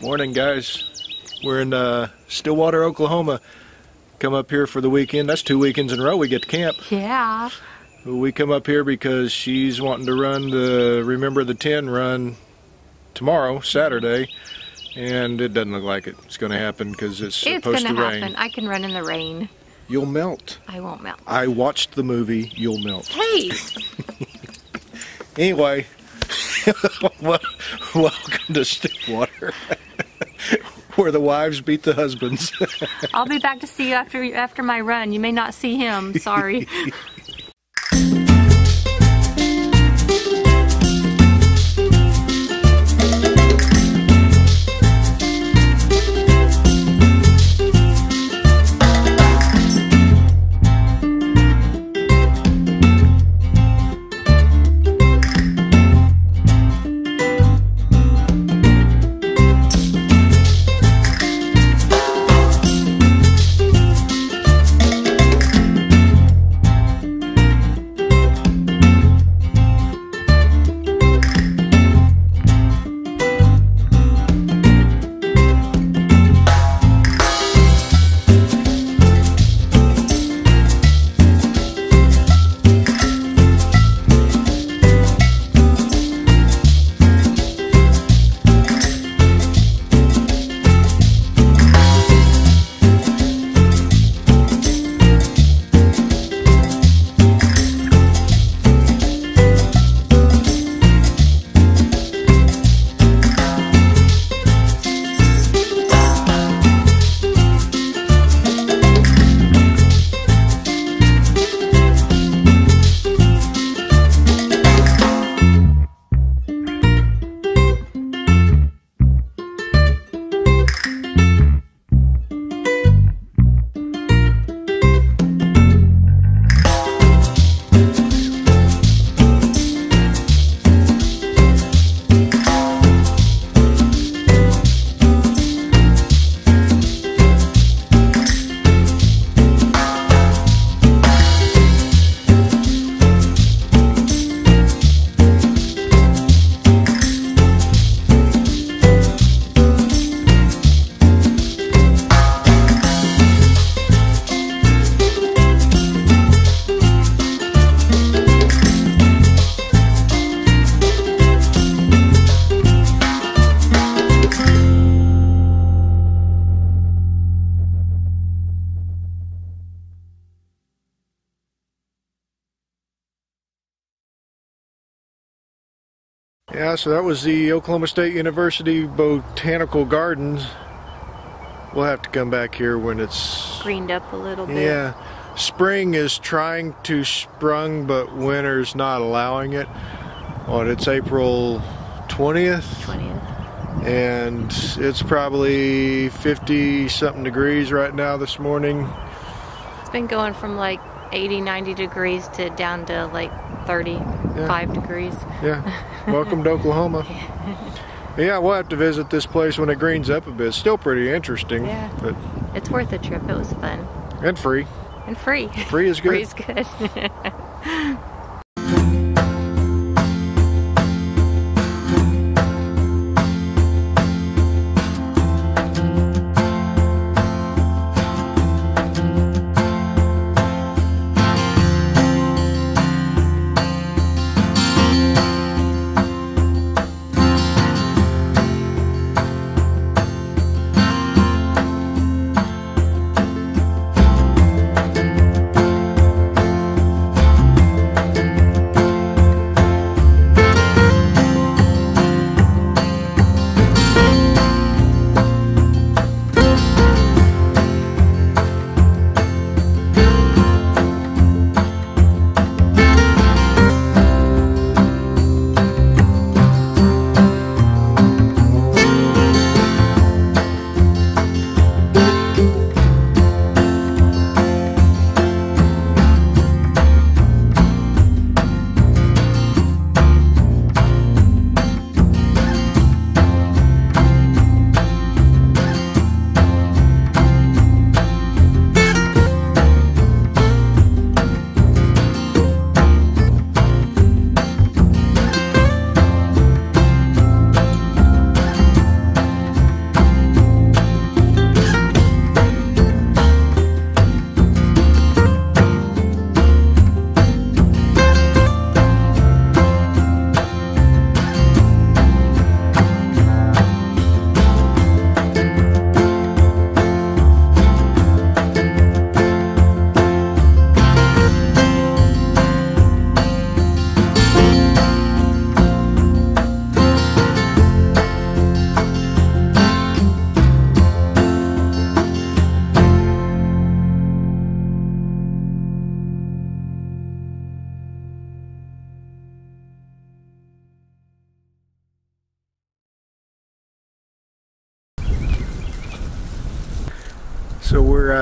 Morning, guys. We're in Stillwater, Oklahoma. Come up here for the weekend. That's 2 weekends in a row we get to camp. Yeah. We come up here because she's wanting to run the Remember the 10 run tomorrow, Saturday, and it doesn't look like it's going to happen because it's supposed to rain. I can run in the rain. You'll melt. I won't melt. I watched the movie. You'll melt. Hey! Anyway, welcome to Stillwater, where the wives beat the husbands. I'll be back to see you after my run. You may not see him. Sorry. Yeah, so that was the Oklahoma State University Botanical Gardens. We'll have to come back here when it's greened up a little bit. Yeah, spring is trying to sprung, but winter's not allowing it. It's April 20th? 20th. And it's probably 50-something degrees right now this morning. It's been going from like 80, 90 degrees to down to like 35 degrees. Yeah. Welcome to Oklahoma. Yeah, we'll have to visit this place when it greens up a bit. It's still pretty interesting. Yeah. But it's worth the trip. It was fun. And free. And free. Free is good. Free is good. So we're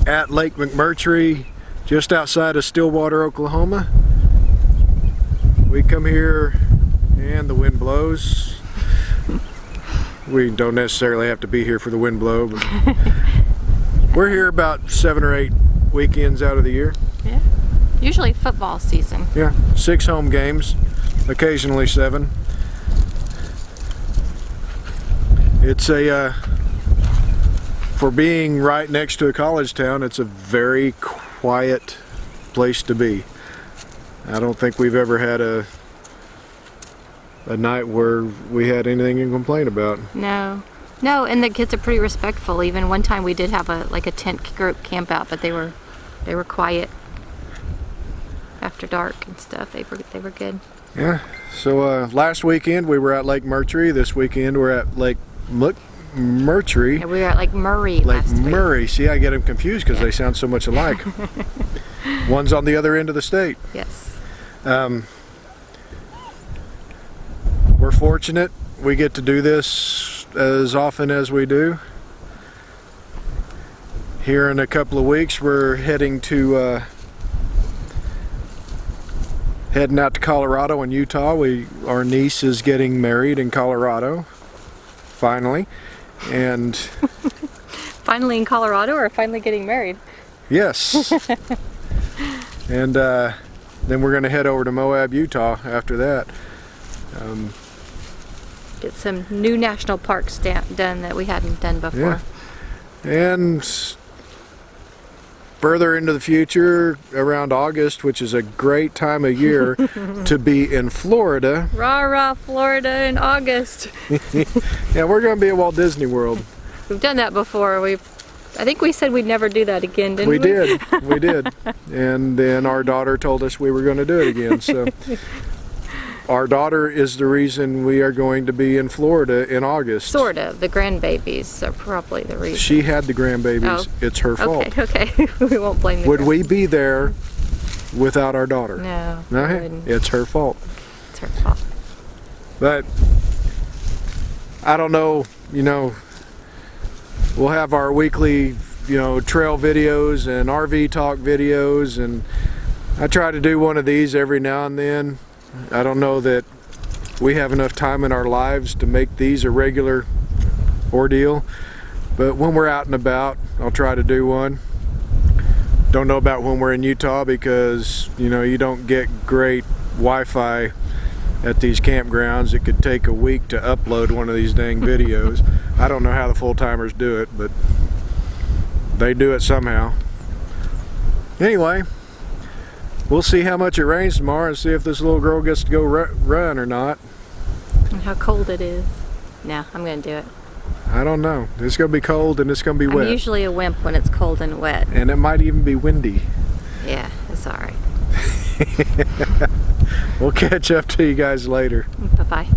at Lake McMurtry, just outside of Stillwater, Oklahoma. We come here and the wind blows. We don't necessarily have to be here for the wind blow, but we're here about 7 or 8 weekends out of the year. Yeah. Usually football season. Yeah, 6 home games, occasionally 7. It's a, for being right next to a college town, it's a very quiet place to be. I don't think we've ever had a night where we had anything to complain about. No, and the kids are pretty respectful. Even one time we did have a tent group camp out, but they were quiet after dark and stuff. They were good. Yeah. So last weekend we were at Lake McMurtry. This weekend we're at Lake McMurtry. Yeah, we were at Lake Murray last week. Murray. See, I get them confused because they sound so much alike. One's on the other end of the state. Yes. We're fortunate we get to do this as often as we do. Here in a couple of weeks we're heading out to Colorado and Utah. Our niece is getting married in Colorado, finally, and finally in Colorado, or finally getting married? Yes. And then we're going to head over to Moab, Utah after that. Get some new national parks done that we hadn't done before. Yeah. And further into the future, around August, which is a great time of year to be in Florida. Rah rah, Florida in August. Yeah, we're going to be at Walt Disney World. We've done that before. I think we said we'd never do that again, didn't we? We did. And then our daughter told us we were going to do it again. So our daughter is the reason we are going to be in Florida in August. Sort of. The grandbabies are probably the reason. She had the grandbabies. Oh. It's her fault. Okay. We won't blame the Would we be there without our daughter? No. No, it's her fault. It's her fault. But I don't know, we'll have our weekly, trail videos and RV talk videos, and I try to do one of these every now and then. I don't know that we have enough time in our lives to make these a regular ordeal, but when we're out and about, I'll try to do one. Don't know about when we're in Utah because, you don't get great Wi-Fi at these campgrounds. It could take a week to upload one of these dang videos. I don't know how the full-timers do it, but they do it somehow. Anyway, we'll see how much it rains tomorrow and see if this little girl gets to go run or not. And how cold it is. No, I'm going to do it. I don't know. It's going to be cold and it's going to be wet. I'm usually a wimp when it's cold and wet. And it might even be windy. Yeah, it's alright. We'll catch up to you guys later. Bye-bye.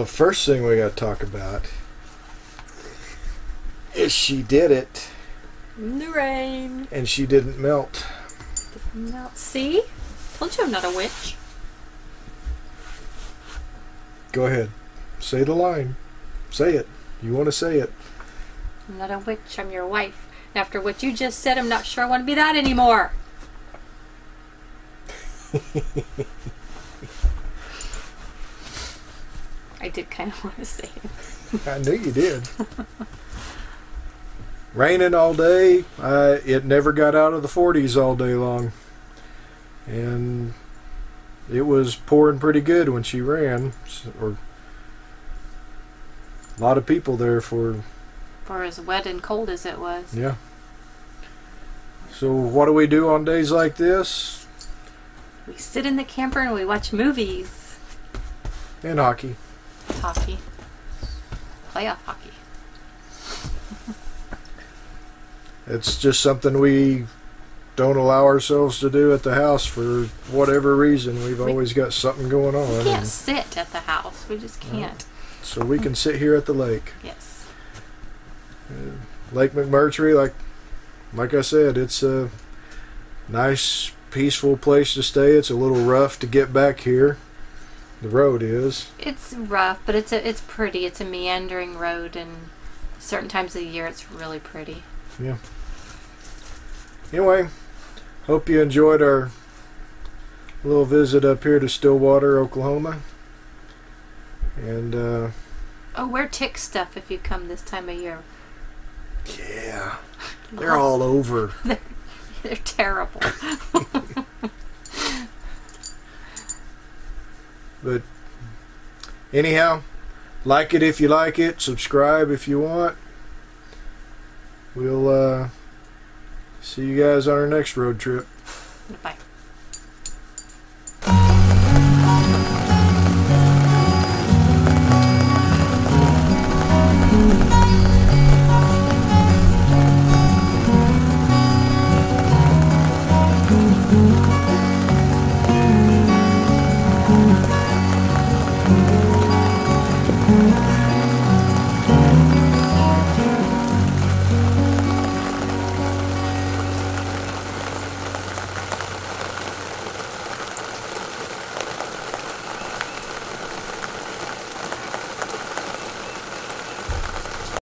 Well, first thing we got to talk about is she did it. In the rain. And she didn't melt. Didn't melt. See? Told you I'm not a witch. Go ahead. Say the line. Say it. You want to say it. I'm not a witch. I'm your wife. And after what you just said, I'm not sure I want to be that anymore. I did kind of want to say it. I knew you did. Raining all day. It never got out of the 40s all day long. And it was pouring pretty good when she ran. Or a lot of people there for as wet and cold as it was. Yeah. So what do we do on days like this? We sit in the camper and we watch movies. And hockey. Hockey. Playoff hockey. It's just something we don't allow ourselves to do at the house for whatever reason. We've always got something going on. We can't sit at the house. We just can't. So we can sit here at the lake. Yes. Lake McMurtry, like I said, it's a nice, peaceful place to stay. It's a little rough to get back here. The road is. It's rough, but it's pretty. It's a meandering road, and certain times of the year it's really pretty. Yeah. Anyway, hope you enjoyed our little visit up here to Stillwater, Oklahoma. And wear tick stuff if you come this time of year. Yeah. They're all over. They're terrible. But anyhow, like it if you like it, subscribe if you want. We'll see you guys on our next road trip. Bye.